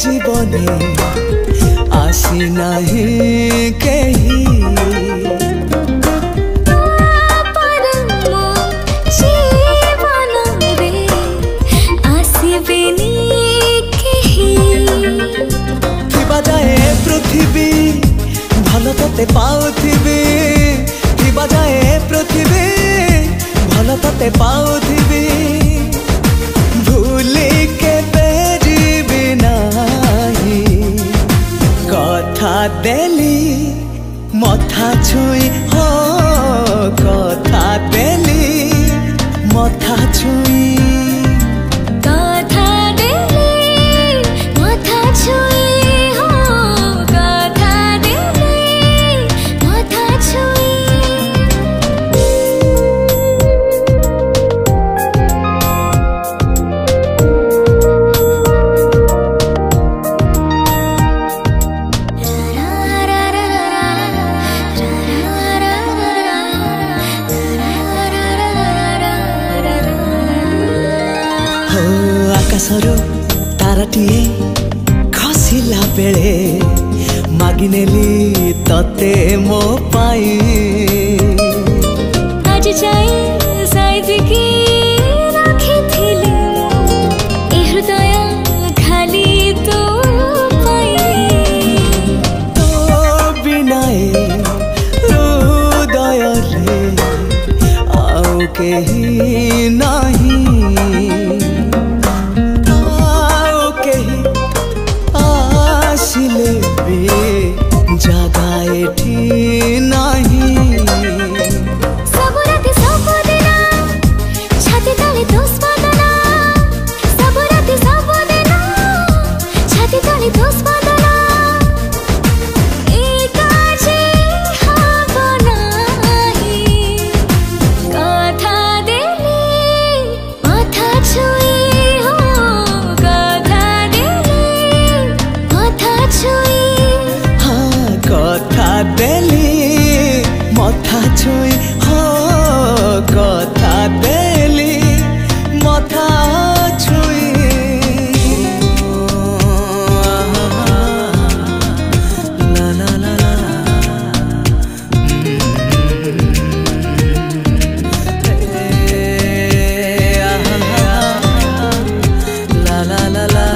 जीवने आसी नहीं कहीं पृथ्वी भल ते पाउथिबी थिबा जाए पृथ्वी भल ते पाउथिबी भूली के जीवी नाही कथा देली मथा छुई हो कथा देली मथा छुई आकाशरू ताराटीए खसिला बेले मागिनेली तते मो पाई आज जाए साइदिकी राखिथिली ए हृदय खाली तो पाई तो बिनाए हृदय रे आउ केही नहीं जगाए ठी नहीं सब राति सब दिना छाती तले दोष बदना सब राति सब दिना छाती तले दोष बदना एक काजे हब नाही कथा देली माथा छुई हो कथा देली माथा छुई कथा देली मथा छुई हो कथा देली मथा छुई ला ला ला ला ला ला ला ला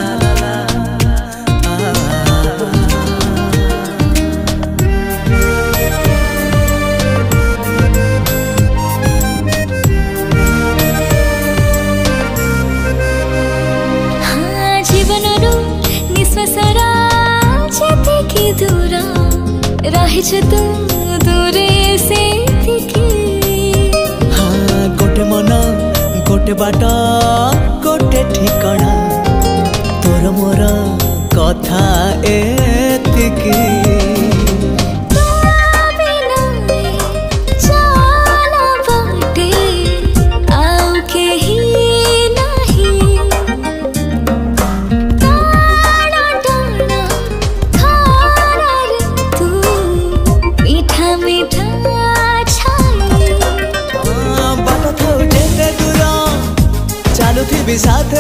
रहिछ तू दूरे से हाँ गोटे मन गोटे बाट गोटे ठिकाना तोर मोर कथा एतिकी साथ